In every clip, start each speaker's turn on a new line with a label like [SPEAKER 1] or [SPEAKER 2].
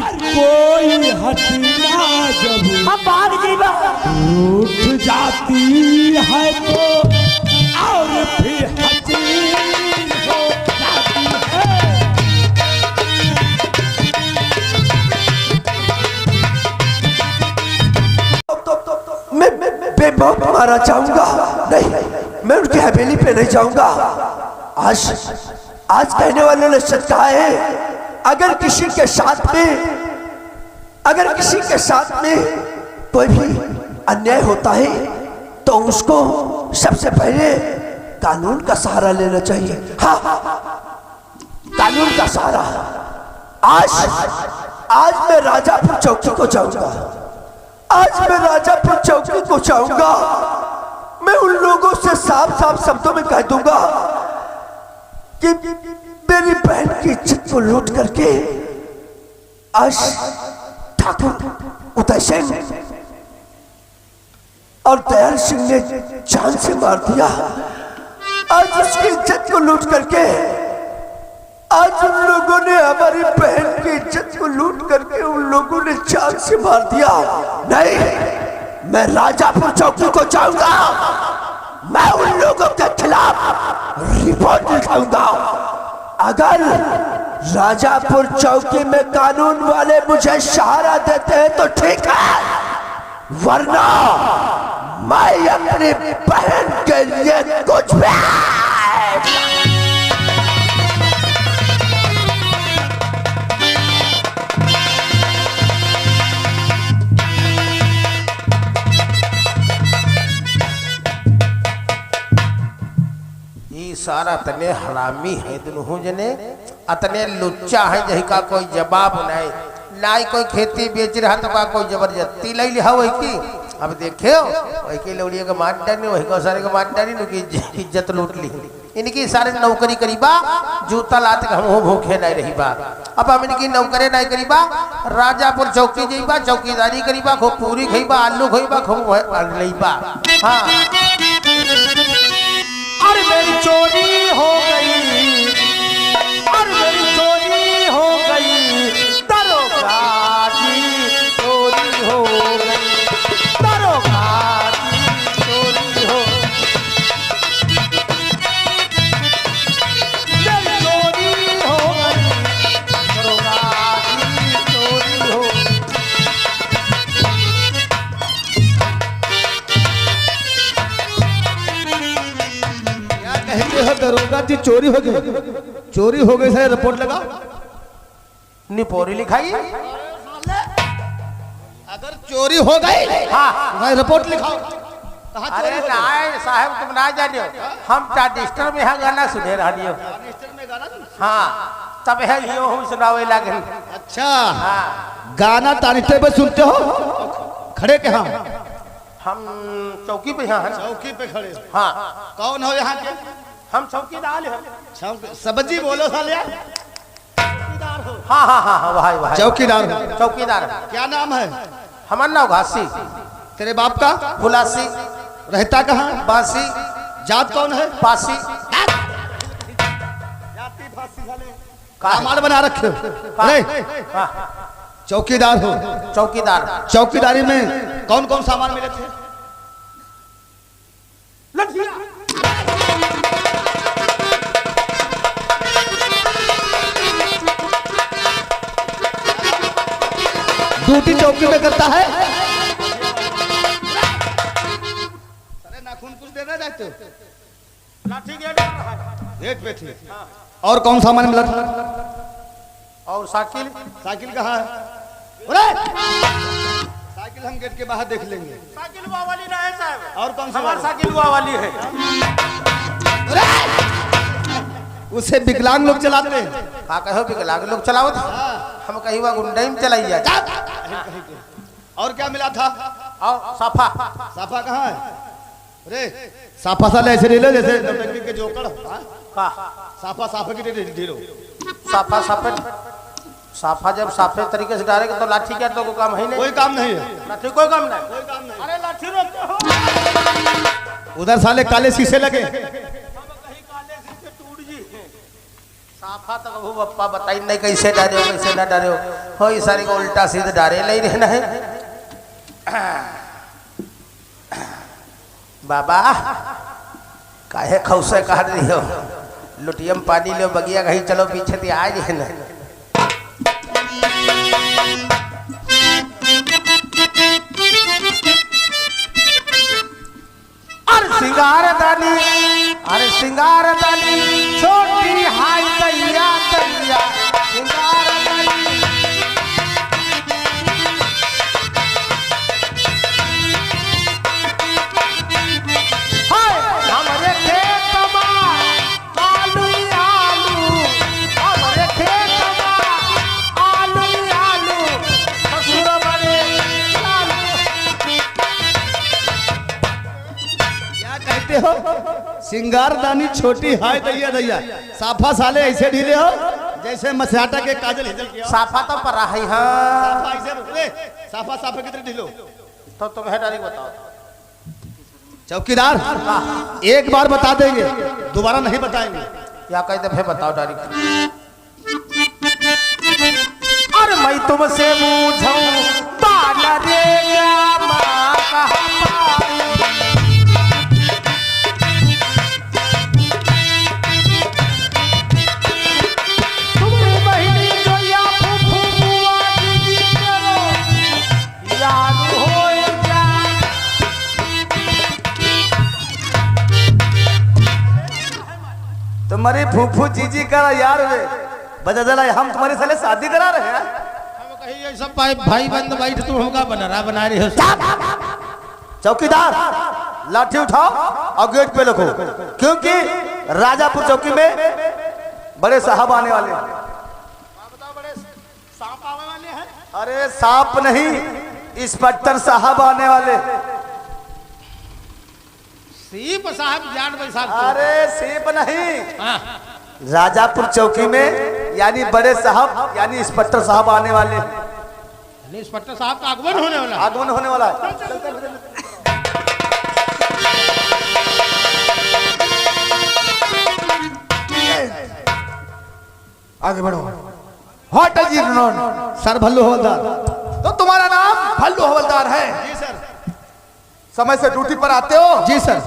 [SPEAKER 1] कोई हटना जब
[SPEAKER 2] भाग जीवा
[SPEAKER 1] उठ जाती है तो और फिर हटी हो जाती है।
[SPEAKER 3] मैं बेमौत मारा जाऊंगा नहीं, मैं उनकी हवेली पे नहीं जाऊंगा। आज कहने वालों ने सच कहा है, अगर किसी के साथ में कोई भी अन्याय होता है तो उसको सबसे पहले कानून का सहारा लेना चाहिए। हाँ, कानून का सहारा। आज मैं राजापुर चौकी को जाऊंगा। मैं उन लोगों से साफ शब्दों में कह दूंगा कि मेरी बहन की इज्जत को लूट करके आज ठाकुर उदय सिंह और दयाल सिंह ने जान से मार दिया। आज उसकी इज्जत को लूट करके आज उन लोगों ने हमारी बहन की इज्जत को लूट करके उन लोगों ने जान से मार दिया। नहीं, मैं राजापुर चौकी को जाऊंगा। मैं उन लोगों के खिलाफ रिपोर्ट लिखाऊंगा। अगर राजापुर चौकी में कानून वाले मुझे सहारा देते हैं तो ठीक है, वरना मैं अपनी बहन के लिए कुछ भी
[SPEAKER 4] सारा तने हरामी है दुनू जने, अतने लुच्चा है जही का कोई जवाब नहीं। नाई कोई खेती बेच रहा तो का कोई जबरदस्ती ले लिया वही की। अब देखियो वही की लौड़िया के मार डाली, वही को सारे के मार डाली, उनकी इज्जत लूट ली। इनकी सारे नौकरी करीबा जूता लाते हम भूखे नहीं रही बा। अब हम इनकी नौकरी नहीं करीबा, राजापुर चौकी जाइबा, चौकीदारी करीबा, खूब पूरी खइबा, आलू खइबा, खूब लइबा। हाँ,
[SPEAKER 1] और मेरी चोरी हो गई, और मेरी चोरी हो गई, दरोगा जी चोरी हो गई, दरोगा जी चोरी हो मेरी चोरी हो गई, दरोगा जी चोरी हो।
[SPEAKER 5] दरोगा जी चोरी हो गई सर, रिपोर्ट लगा
[SPEAKER 4] निपोरी लिखाई।
[SPEAKER 5] अगर चोरी हो गई हाँ रिपोर्ट लिखाओ।
[SPEAKER 4] अरे नाय साहब तुम ना जानियो, हम ट्रांजिस्टर में यहाँ गाना सुने रहियो। हाँ, तब है लियो हम सुनावे लागल।
[SPEAKER 5] अच्छा हाँ, गाना ट्रांजिस्टर पे सुनते हो? खड़े के
[SPEAKER 4] हम चौकी पे हैं।
[SPEAKER 5] चौकी पे खड़े।
[SPEAKER 4] हाँ,
[SPEAKER 5] कौन हो यहाँ के?
[SPEAKER 4] हम चौकीदार हैं।
[SPEAKER 5] सब्जी बोलो साले।
[SPEAKER 4] हाँ हाँ हाँ भाई भाई
[SPEAKER 5] चौकीदार हो?
[SPEAKER 4] चौकीदार।
[SPEAKER 5] क्या नाम है?
[SPEAKER 4] हमारा नाम घासी। तेरे बाप का? फुलासी।
[SPEAKER 5] रहता कहाँ?
[SPEAKER 4] बासी।
[SPEAKER 5] जात कौन है?
[SPEAKER 4] पासी।
[SPEAKER 5] माल बना रखे हो? चौकीदार हो?
[SPEAKER 4] चौकीदार।
[SPEAKER 5] चौकीदारी में कौन कौन सामान मिले थे? ड्यूटी चौकी में करता है? अरे नाखून कुछ देना चाहते हो?
[SPEAKER 4] लाठी
[SPEAKER 5] गेट पे थी। और कौन सामान मिला था?
[SPEAKER 4] और साइकिल।
[SPEAKER 5] साइकिल कहाँ है? साइकिल हम गेट के बाहर देख लेंगे।
[SPEAKER 4] साइकिल वाली ना है साहब।
[SPEAKER 5] और कौन सी?
[SPEAKER 4] हमारी साइकिल वाली है।
[SPEAKER 5] उसे विकलांग लोग चलाते हैं।
[SPEAKER 4] का कहो विकलांग लोग चलाओ? हम कहीं वह गुंडई में चलाई जाए।
[SPEAKER 5] और क्या मिला था?
[SPEAKER 4] और साफा।
[SPEAKER 5] साफा कहाँ है? अरे साफा साले ऐसे ले लो जैसे नौटंकी के जोकर।
[SPEAKER 4] का
[SPEAKER 5] साफा साफे की ढीलो।
[SPEAKER 4] साफा साफे साफा जब साफे तरीके से डालेगा तो लाठी क्या तो काम है नहीं।
[SPEAKER 5] कोई काम नहीं है।
[SPEAKER 4] लाठी कोई काम नहीं। अरे लाठी रोकते हो।
[SPEAKER 5] उधर साले काले शीशे लगे।
[SPEAKER 4] साफा तो कहू पप्पा बताई नहीं कैसे डरे हो कैसे ना डरे हो ये सारी को उल्टा सीधा डरे नहीं रहना है। बाबा काहे खौसे कह रही हो लुटियम पानी लो बगिया कहीं चलो पीछे थी आज है ना। अरे सिंगार दानी छोटी हाय दैया दैया सिंगार दानी हाय हमरे खेत में आलू आलू हमरे खेत में आलू आलू ससुर बड़े
[SPEAKER 5] क्या कहते हो सिंगारदानी छोटी हाय दैया दैया साफा साले ऐसे ढीले हो जैसे मसियाटा के काजल हिजल किया
[SPEAKER 4] साफा तो पर रहा है हाँ
[SPEAKER 5] साफा ऐसे रे साफा साफा कितने ढीलो
[SPEAKER 4] तो तुम्हें डायरेक्ट बताओ
[SPEAKER 5] चौकीदार एक बार बता देंगे दोबारा नहीं बताएंगे
[SPEAKER 4] या कई दफे बताओ डायरेक्ट। अरे मैं तुमसे पूछूं पाला रे माँ कहाँ पाई तुम्हारी बहिनी जो या फूफू बुआ दीदी करो याद हो जा
[SPEAKER 3] तुम्हारी फूफू जीजी करा यार वे बजा जला हम तुम्हारे साले शादी करा रहे हैं।
[SPEAKER 4] हम कहीं ये सब भाई बंद बैठ तुम हमका बना रहे हो।
[SPEAKER 3] चौकीदार लाठी उठाओ और गेट पे रखो क्योंकि राजापुर चौकी में बड़े साहब आने वाले हैं।
[SPEAKER 4] सांप आने वाले हैं।
[SPEAKER 3] अरे सांप नहीं इंस्पेक्टर साहब आने वाले।
[SPEAKER 4] सीप साहब जान भाई साहब
[SPEAKER 3] अरे सीप नहीं
[SPEAKER 4] हाँ।
[SPEAKER 3] राजापुर चौकी में यानी बड़े साहब यानी इंस्पेक्टर साहब आने वाले
[SPEAKER 4] इंस्पेक्टर साहब का आगमन होने वाला
[SPEAKER 3] आगमन होने वाला है।
[SPEAKER 1] आगे बढ़ो। What is your name?
[SPEAKER 5] Sir Bhallu हवलदार
[SPEAKER 1] तो तुम्हारा नाम भल्लू हवलदार है?
[SPEAKER 5] जी सर
[SPEAKER 1] समय से ड्यूटी पर आते हो?
[SPEAKER 5] जी सर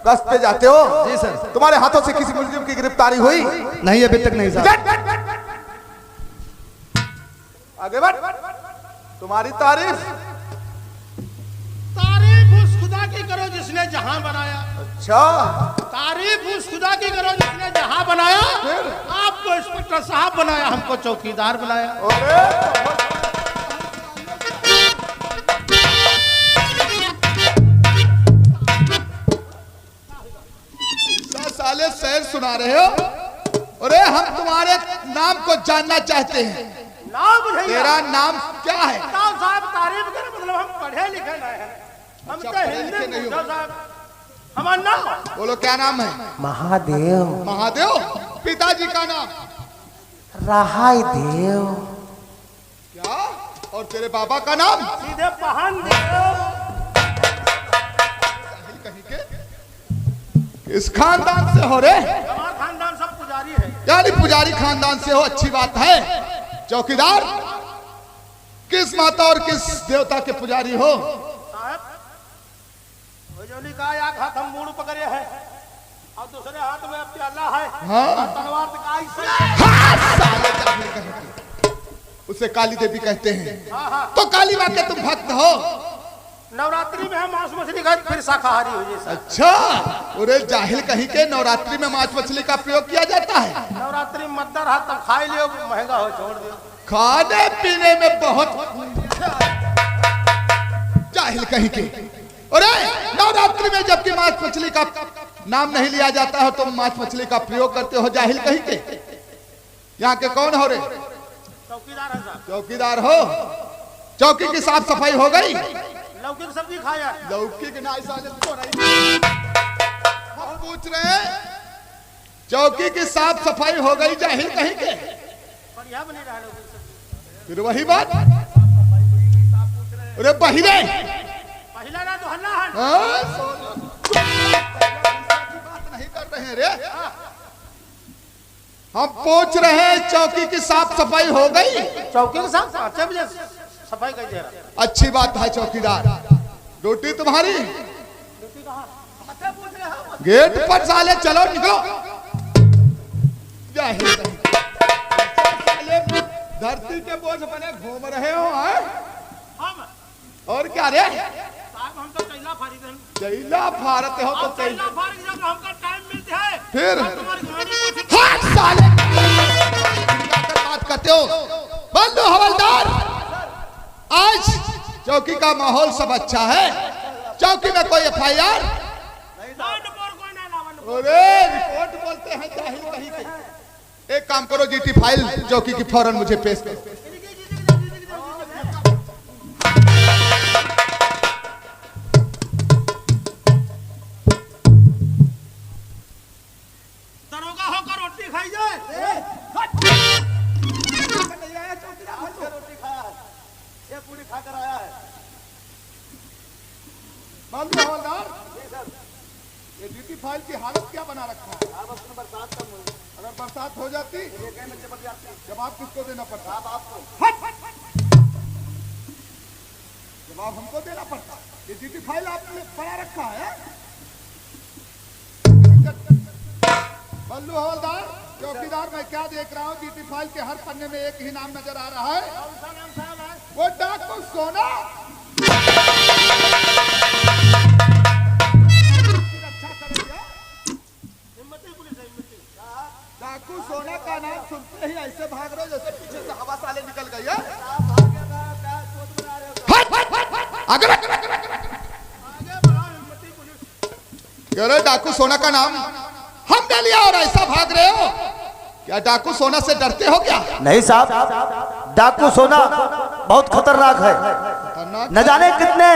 [SPEAKER 1] गश्त पे जाते हो?
[SPEAKER 5] जी सर
[SPEAKER 1] तुम्हारे हाथों से किसी मुलजिम की गिरफ्तारी हुई?
[SPEAKER 5] नहीं अभी तक नहीं सर
[SPEAKER 1] आगे बढ़। तुम्हारी तारीफ
[SPEAKER 4] उस खुदा की करो जिसने जहां बनाया।
[SPEAKER 1] अच्छा
[SPEAKER 4] तारीफ उस खुदा की करो जिसने जहां बनाया। आपको इंस्पेक्टर साहब बनाया हमको चौकीदार बनाया।
[SPEAKER 1] साले शेर सुना रहे हो? अरे हम तुम्हारे नाम को जानना चाहते हैं।
[SPEAKER 4] नाम नहीं
[SPEAKER 1] तेरा नाम क्या है?
[SPEAKER 4] साहब तारीफ करे मतलब हम पढ़े लिखे नहीं हैं। हम
[SPEAKER 1] अच्छा,
[SPEAKER 4] तो
[SPEAKER 1] पढ़े लिखे नहीं
[SPEAKER 4] हिंदी
[SPEAKER 1] हो।
[SPEAKER 4] साहब हमारा नाम
[SPEAKER 1] बोलो क्या नाम है?
[SPEAKER 4] महादेव
[SPEAKER 1] महादेव। पिताजी का नाम?
[SPEAKER 4] रहाई देव।
[SPEAKER 1] क्या? और तेरे बाबा का नाम?
[SPEAKER 4] सीधे पहन देव।
[SPEAKER 1] कहीं के इस खानदान से हो रे?
[SPEAKER 4] हमारा खानदान सब पुजारी है।
[SPEAKER 1] यानी पुजारी खानदान से हो, अच्छी बात है। चौकीदार किस माता और किस देवता के पुजारी हो?
[SPEAKER 4] साहब जोली का एक हाथ हम मूड़ पकड़े हैं और दूसरे हाथ में प्याला है।
[SPEAKER 1] हाँ।
[SPEAKER 4] तलवार दिखाई से।
[SPEAKER 1] साले जाहिल कहते। उसे काली देवी कहते हैं। तो काली माँ के तुम भक्त हो?
[SPEAKER 4] नवरात्रि में हम मांस मछली खाए फिर शाकाहारी हो जाए।
[SPEAKER 1] अच्छा। अरे जाहिल कहीं के नवरात्रि में मांस मछली का प्रयोग किया जाता है?
[SPEAKER 4] नवरात्रि में मद्दर हाथ तब खाए लियो महंगा हो छोड़ दियो।
[SPEAKER 1] खाने पीने में बहुत जाहिल कहीं के। अरे नवरात्रि में जबकि मांस मछली का नाम नहीं लिया जाता है तुम मांस मछली का प्रयोग करते हो, जाहिल कहीं के। यहाँ के कौन हो रे?
[SPEAKER 4] चौकीदार है साहब।
[SPEAKER 1] चौकीदार हो? चौकी की साफ सफाई हो गई?
[SPEAKER 4] लौकी की सब्जी खाया।
[SPEAKER 1] लौकी के नाई साले तो नहीं। हम पूछ रहे हैं चौकी की साफ सफाई हो गई, जाहिल कहीं के?
[SPEAKER 4] बढ़िया बनी रहा लौकी की सब्जी।
[SPEAKER 1] फिर वही बात। अरे बहिरे
[SPEAKER 4] पहला ना तो हल्ला है।
[SPEAKER 1] बात नहीं कर रहे हैं रे। हम पूछ रहे हैं चौकी की साफ सफाई हो गई?
[SPEAKER 4] चौकी के साथ 6 बजे सफाई कर दे रहा।
[SPEAKER 1] अच्छी बात है चौकीदार। ड्यूटी तुम्हारी गेट पर साले चलो निकलो। धरती के बोझ बने घूम रहे हो हैं? और क्या रे?
[SPEAKER 2] हम तो कैला फारिग हैं।
[SPEAKER 1] कैला फारते हो तो
[SPEAKER 2] कैला फारिग जब हमका टाइम मिलता है
[SPEAKER 1] फिर
[SPEAKER 2] तुम्हारी
[SPEAKER 1] हाथ साले बात करते हो। बंदो हवलदार, आज चौकी का माहौल सब अच्छा है। चौकी में कोई FIR? अरे रिपोर्ट बोलते हैं जाहिल कहीं के। एक काम करो, GT फाइल चौकी की फौरन मुझे पेश करो।
[SPEAKER 2] दरोगा होकर रोटी खाई जाए।
[SPEAKER 5] ये पूरी खाकर आया है।
[SPEAKER 1] बंदो हवलदार, ये GT फाइल की हालत क्या बना रखा है? अगर बरसात हो जाती जवाब किसको देना पड़ता? जवाब हमको देना पड़ता। ये GT फाइल आपने पढ़ा रखा है? बल्लू हवलदार, चौकीदार, मैं क्या देख रहा हूँ? GT फाइल के हर पन्ने में एक ही नाम नजर आ रहा है, वो डाकू सोना। डाकू सोना का नाम सुनते ही ऐसे भाग रहे हो जैसे पीछे से हवा साले निकल गई है। अरे डाकू सोना का नाम हमने लिया और ऐसा भाग रहे हो? क्या डाकू सोना से डरते हो क्या?
[SPEAKER 3] नहीं साहब, डाकू सोना बहुत खतरनाक है। न जाने कितने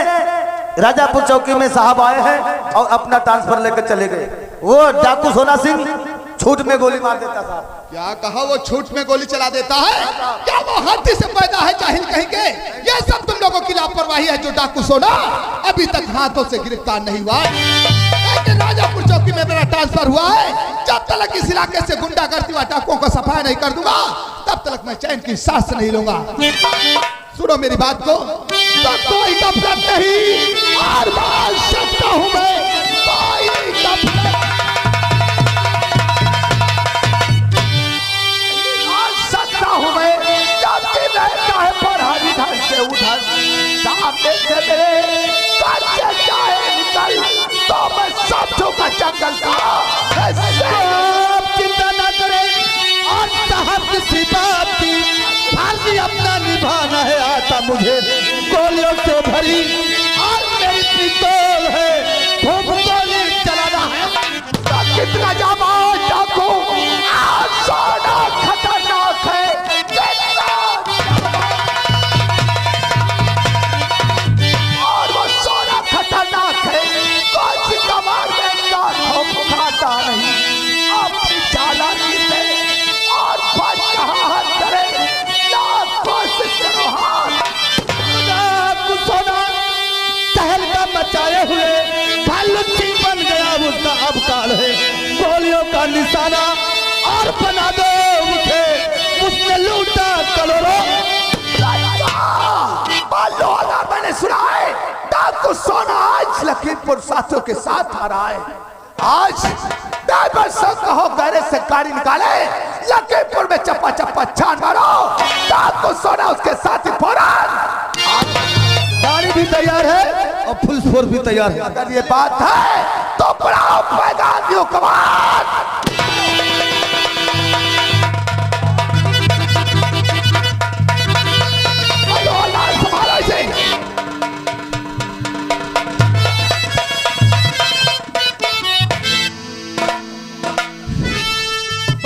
[SPEAKER 3] राजापुर चौकी में साहब आए हैं और अपना ट्रांसफर लेकर चले गए। वो डाकू सोना सिंह छूट में गोली मार देता साहब।
[SPEAKER 1] क्या कहा? वो छूट में गोली चला देता है? क्या वो हाथी से पैदा है जाहिल कहीं के? ये सब तुम लोगों की लापरवाही है। जो डाकू सोना अभी तक हाथों से गिरफ्तार नहीं हुआ, लेकिन राजापुर चौकी में मेरा ट्रांसफर हुआ है। जब तक इस इलाके से गुंडागर्दी व डाकुओं को सफाई नहीं कर दूंगा, तब तक मैं चैन की सांस नहीं लूंगा। सुनो मेरी बात को, तो कोई गफलत नहीं, बार बार सकता हूं मैं, कोई गफलत सकता हूं मैं। जब भी रहता है पढ़ाई इधर से उधर, सामने से मेरे कच्चे चाहे निकल तो मैं समझू का जंगल का।
[SPEAKER 5] आप चिंता ना करें, और साहब किसी बात की फांसी अपना निभाना है। आता मुझे गोलियों से भरी और मेरी पिस्तौल है, खूब गोली चलाना है।
[SPEAKER 1] तो कितना जाबाज डाकू, आज सोना खतरनाक है। और वो सोना खतरनाक है, कुछ कमाल में लाखों खाता नहीं। अपनी चालाकी से और बच रहा है तेरे लाख कोशिश करो हाथ।
[SPEAKER 5] डाकू सोना तहलका मचाए हुए भालू सिंह बन गया, उसका अब काल है। गोलियों का निशाना और बना दो मुझे, उसने लूटा करोड़ों।
[SPEAKER 1] मैंने सुना है डाकू सोना आज लखीमपुर साथियों के साथ आ रहा है। आज ड्राइवर संग हो गहरे से गाड़ी निकाले, लखीमपुर में चप्पा चप्पा छान मारो। डाकू सोना उसके साथ ही फौरन।
[SPEAKER 5] गाड़ी भी तैयार है और फुल फोर्स भी तैयार है।
[SPEAKER 1] अगर ये बात है तो बढ़ाओ पैगाम दियो कमान।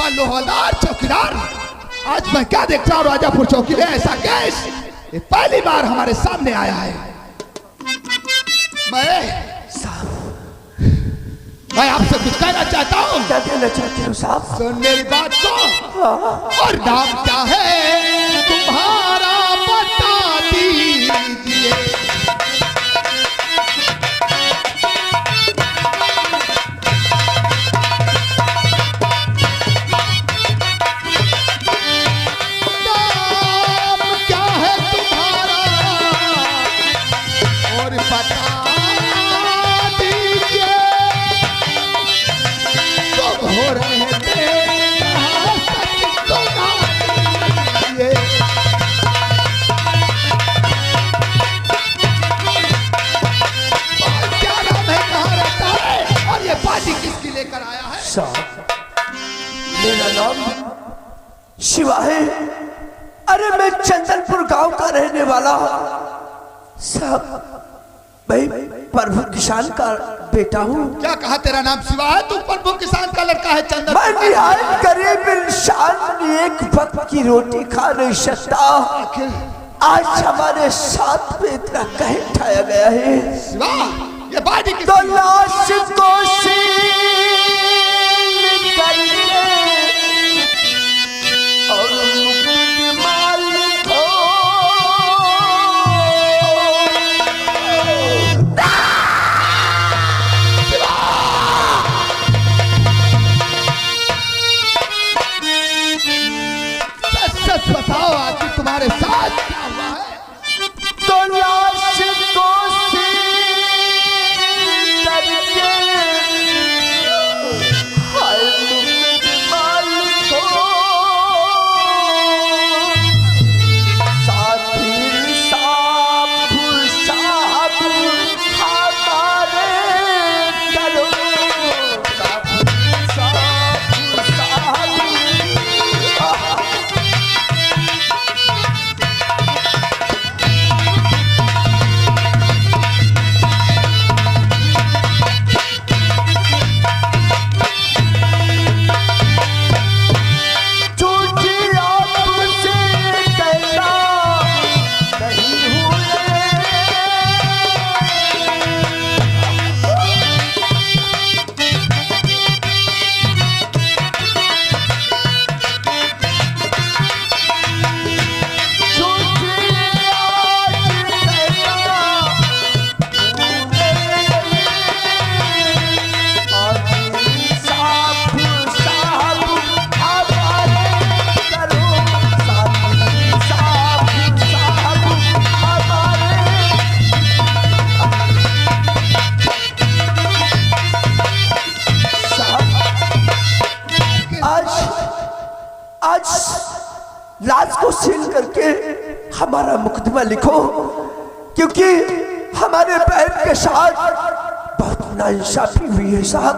[SPEAKER 1] लोहादार चौकीदार, आज मैं क्या देख रहा हूं राजापुर चौकी में? ऐसा केस ये पहली बार हमारे सामने आया है। मैं आपसे कुछ कहना चाहता हूं।
[SPEAKER 3] क्या कहना चाहते हो साहब?
[SPEAKER 1] सुन मेरी बात को। और नाम क्या है तुम्हारा बता दीजिए।
[SPEAKER 3] रहने वाला साहब, मैं प्रभु किसान का बेटा हूँ।
[SPEAKER 1] क्या कहा तेरा नाम शिवा है? तू प्रभु किसान का लड़का है चंदन।
[SPEAKER 3] मैं निहायत गरीब इंसान, एक वक्त की रोटी खा नहीं सकता। आज हमारे साथ में इतना कहे ठाया गया है।
[SPEAKER 1] शिवा, ये बाड़ी की
[SPEAKER 3] तो लाश को सील करके और मुकुट मालिक हो।
[SPEAKER 1] सच बताओ आखिर तुम्हारे साथ क्या हुआ है?
[SPEAKER 3] तो लाश को सील करके हाय मुकुट मालिक हो। साथी साहब साहब हमारे करो, साथी साहब साहब। लाश को सील करके हमारा मुकदमा लिखो, क्योंकि हमारे बहन के साथ बहुत नाइंसाफी हुई है साहब,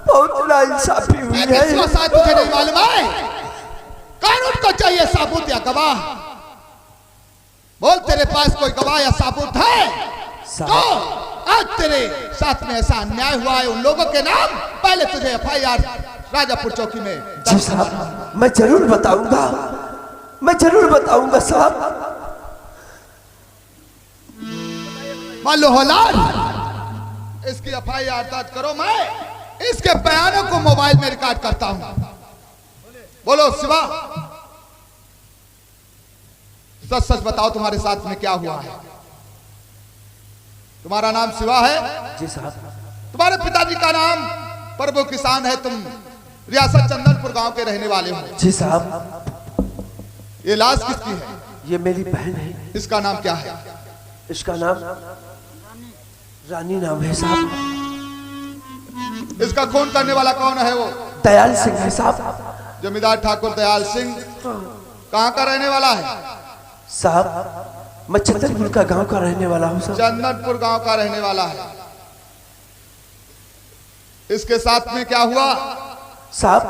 [SPEAKER 3] बहुत नाइंसाफी हुई है।
[SPEAKER 1] किसका साथ तुझे नहीं मालूम है? कानून को चाहिए साबूत या गवाह। बोल, तेरे पास कोई गवाह या साबूत है? तो आज तेरे साथ में ऐसा अन्याय हुआ है, उन लोगों के नाम पहले तुझे FIR राजापुर चौकी में।
[SPEAKER 3] जी साहब, मैं जरूर बताऊंगा, मैं जरूर बताऊंगा साहब।
[SPEAKER 1] मालो हौलार, इसकी FIR दर्ज करो। मैं इसके बयानों को मोबाइल में रिकॉर्ड करता हूं। बोलो शिवा, सच सच बताओ तुम्हारे साथ में क्या हुआ है? तुम्हारा नाम शिवा है?
[SPEAKER 3] जी साहब।
[SPEAKER 1] तुम्हारे पिताजी का नाम प्रभु किसान है, तुम रियासत चंदनपुर गांव के रहने वाले हो।
[SPEAKER 3] जी साहब।
[SPEAKER 1] ये लाश किसकी है?
[SPEAKER 3] ये मेरी बहन है।
[SPEAKER 1] इसका नाम क्या है?
[SPEAKER 3] इसका नाम रानी नाम है साहब।
[SPEAKER 1] इसका खून करने वाला कौन है? वो
[SPEAKER 3] दयाल सिंह है साहब।
[SPEAKER 1] जमींदार ठाकुर दयाल सिंह। कहाँ का रहने वाला है?
[SPEAKER 3] साहब, मैं चंदनपुर का गांव का रहने वाला हूँ साहब।
[SPEAKER 1] चंदनपुर गांव का रहने वाला है। इसके साथ में क्या हुआ?
[SPEAKER 3] साहब,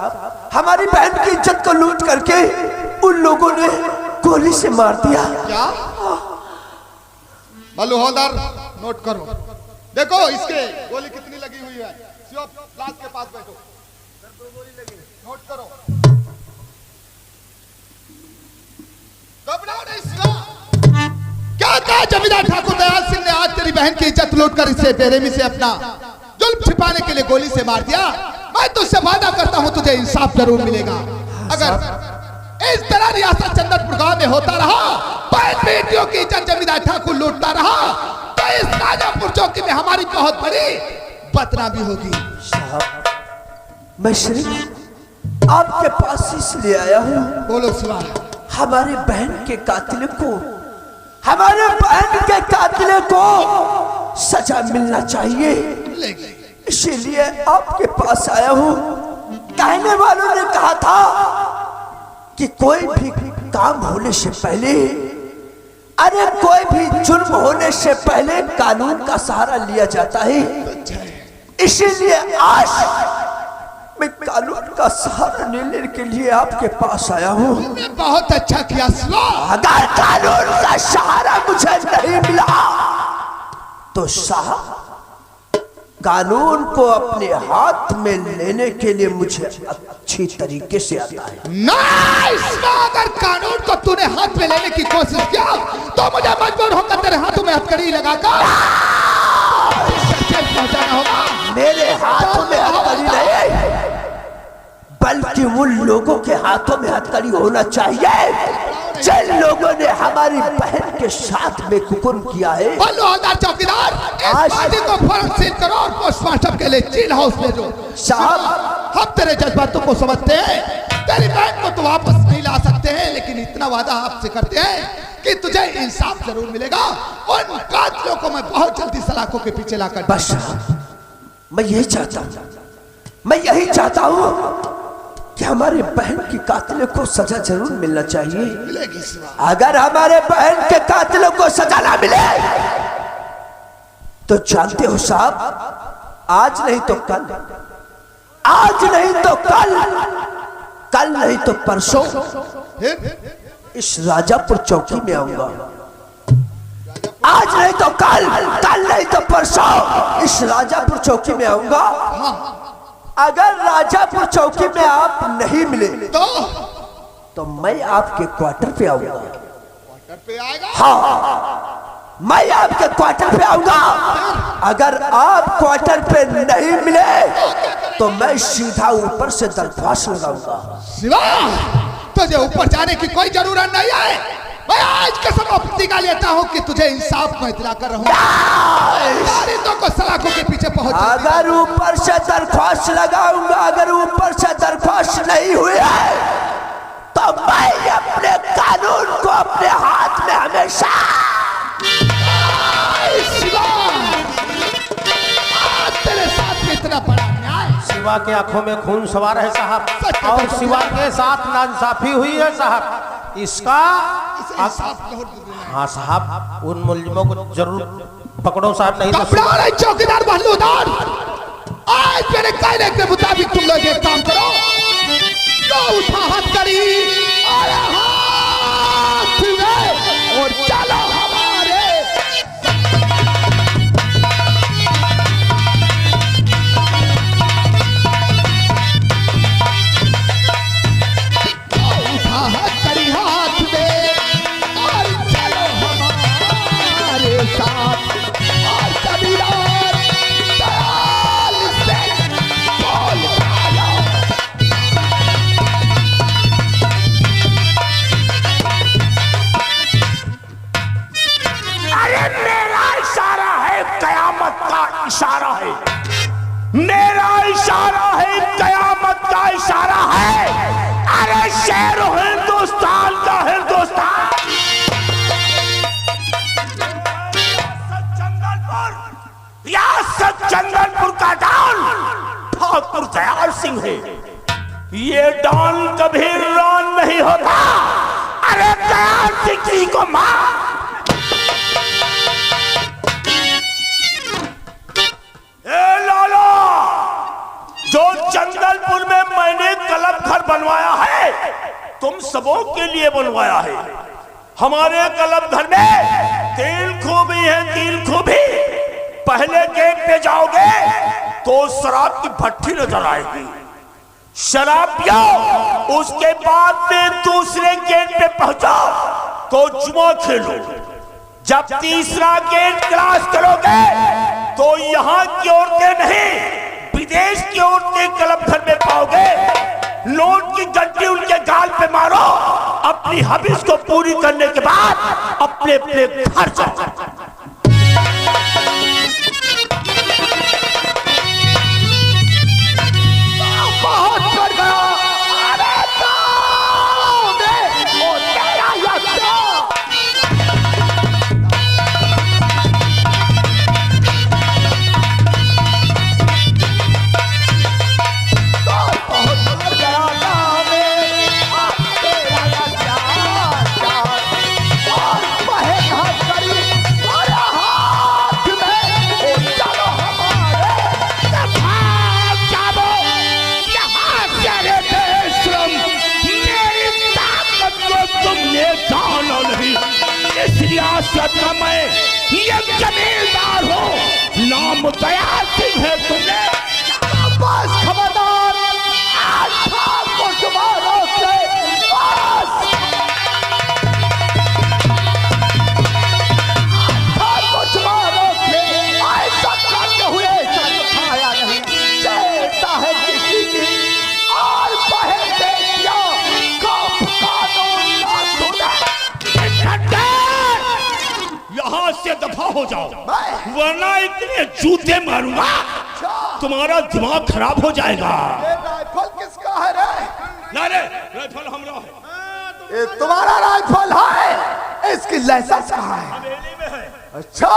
[SPEAKER 3] हमारी बहन की इज्जत को लूट करके उन लोगों ने गोली से मार दिया।
[SPEAKER 1] क्या? मल्लू हौलदार, नोट करो। देखो इसके गोली कितनी लगी हुई है। सिर्फ लाश के पास बैठो, नोट करो। घबराओ नहीं शिवा। क्या कहा जमींदार ठाकुर दयाल सिंह ने? आज तेरी बहन की इज्जत लूटकर इसे बेरहमी से अपना जुल्म छिपाने के लिए गोली से मार दिया। मैं तुझसे वादा करता हूं तुझे इंसाफ जरूर मिलेगा। अगर इस तरह रियासत चंदनपुर गांव में होता रहा, बहन बेटियों की इज्जत जमींदार ठाकुर लूटता रहा, तो इस राजापुर चौकी में हमारी बहुत बड़ी बदनामी होगी।
[SPEAKER 3] साहब, मैं सिर्फ आपके पास इसलिए आया हूँ।
[SPEAKER 1] बोलो शिवा।
[SPEAKER 3] हमारे बहन के कातिल को, हमारे बहन के कातिल को सजा मिलना चाहिए, इसीलिए आपके पास आया हूँ। कहने वालों ने कहा था कि कोई भी काम होने से पहले, अरे कोई भी जुर्म होने से पहले कानून का सहारा लिया जाता है। इसीलिए आज मैं कानून का सहारा लेने के लिए आपके पास आया हूँ।
[SPEAKER 1] बहुत अच्छा किया शिवा।
[SPEAKER 3] अगर कानून का सहारा तो साहब कानून को अपने हाथ में लेने के लिए मुझे अच्छी तरीके से आता है।
[SPEAKER 1] नाइस! अगर कानून को तूने हाथ में लेने की कोशिश किया तो मुझे मजबूर होकर तेरे हाथों में हथकड़ी लगाकर पहुंचाना होगा।
[SPEAKER 3] मेरे हाथों में हथकड़ी नहीं, बल्कि उन लोगों के हाथों में हथकड़ी होना चाहिए जिन लोगों ने हमारी बहन के साथ में कुकुर किया है।
[SPEAKER 1] बोलो हवलदार चौकीदार, इस पार्टी को फौरन सील करो और पोस्टमार्टम के लिए जेल हाउस भेजो।
[SPEAKER 3] साहब
[SPEAKER 1] हम तेरे जज्बातों को समझते हैं, तेरी बहन को तो वापस नहीं ला सकते हैं, लेकिन इतना वादा आपसे करते हैं कि तुझे इंसाफ जरूर मिलेगा। उन कातिलों को मैं बहुत जल्दी सलाखों के पीछे लाकर
[SPEAKER 3] बस मैं यही चाहता हूँ, मैं यही चाहता हूँ कि हमारे बहन की कातिलों को सजा जरूर मिलना चाहिए।
[SPEAKER 1] मिलेगी सिवा।
[SPEAKER 3] अगर हमारे बहन के कातिलों को सजा ना मिले तो जानते हो साहब, आज नहीं तो कल, आज नहीं तो कल, कल नहीं तो परसों इस राजापुर चौकी में आऊंगा। आज नहीं तो कल, कल नहीं तो परसों इस राजापुर चौकी में आऊंगा। अगर राजापुर चौकी में आप नहीं मिले तो मैं आपके क्वार्टर पे आऊंगा।
[SPEAKER 1] क्वार्टर पे आएगा?
[SPEAKER 3] हाँ, मैं आपके क्वार्टर पे आऊंगा। अगर आप क्वार्टर पे नहीं मिले तो मैं सीधा ऊपर से दरख्वास्त लगाऊंगा।
[SPEAKER 1] शिवा, तुझे ऊपर जाने की कोई जरूरत नहीं है। मैं आज कसम प्रतिज्ञा लेता हूँ कि तुझे इंसाफ में दिलाकर रहूंगा। को सलाखों के पीछे पहुंच।
[SPEAKER 3] अगर ऊपर से दरख्वास्त लगाऊंगा, अगर ऊपर से दरख्वास्त नहीं हुई है तो मैं अपने कानून को अपने हाथ में हमेशा।
[SPEAKER 1] तेरे साथ में इतना बड़ा न्याय।
[SPEAKER 4] शिवा की आंखों में खून सवार है साहब, और शिवा के साथ नाइंसाफी हुई है साहब। इसका हाँ साहब, उन मुलजिमों को जरूर पकड़ो साहब, नहीं तो
[SPEAKER 1] चौकीदार बहलूदार, आज मेरे कहने के मुताबिक तुम लोग एक काम करो, तो उठा हथकड़ी और हाथ में और चलो हमारे। उठा हथकड़ी हाथ में और चलो हमारे साथ।
[SPEAKER 6] इशारा है, मेरा इशारा है, कयामत का इशारा है। अरे शेर हिंदुस्तान का हिंदुस्तान, रियासत चंदनपुर का डॉन ठाकुर दयाल सिंह है। ये डॉन कभी रॉन नहीं होता। अरे दयाल सिंह जी को मार। जो चंदनपुर में मैंने क्लब घर बनवाया है, तुम सबों के लिए बनवाया है। हमारे क्लब घर में 3 खूबी है, 3 खूबी। पहले गेट पे जाओगे तो शराब की भट्टी नजर आएगी, शराब पियो। उसके बाद में दूसरे गेट पे पहुंचो तो जुआ खेलो। जब तीसरा गेट क्रॉस करोगे तो यहाँ की औरतें नहीं, विदेश की औरतें क्लब घर में पाओगे। नोट की गड्डी उनके गाल पे मारो। अपनी हबीज को पूरी करने के बाद अपने अपने घर जाओ।
[SPEAKER 1] बहुत बढ़ गया। अरे ओ तेरा यात्रा।
[SPEAKER 6] रियासत का मैं ये जमींदार हूँ, नाम दया सिंह है तुमने।
[SPEAKER 3] बस खबरदार, आज ठाकुर तुम्हारा से बस। ठाकुर तुम्हारा से ऐसा करते हुए खाया नहीं चलता है किसी की, और बहे बेटिया कब कानून ना सुने।
[SPEAKER 6] यहाँ से दफा हो जाओ, वरना इतने जूते मारूंगा तुम्हारा दिमाग खराब हो जाएगा।
[SPEAKER 3] ये राइफल किसका है रे?
[SPEAKER 6] ना रे, राइफल हमरा है।
[SPEAKER 3] ये तुम्हारा राइफल है, इसकी लाइसेंस कहाँ है?
[SPEAKER 6] हवेली में है।
[SPEAKER 3] अच्छा,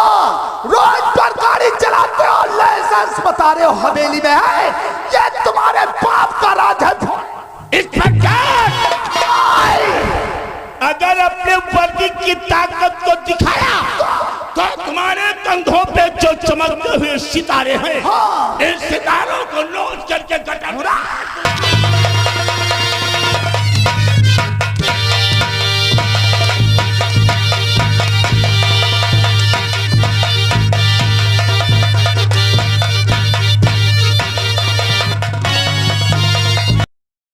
[SPEAKER 3] रोज पर गाड़ी चलाते हो, लाइसेंस बता रहे हो हवेली में है? ये तुम्हारे बाप का राज है।
[SPEAKER 6] अगर अपने वर्दी की ताकत को दिखाया तो तुम्हारे कंधों पे जो चमकते हुए सितारे हैं, इन सितारों को नोच करके गटर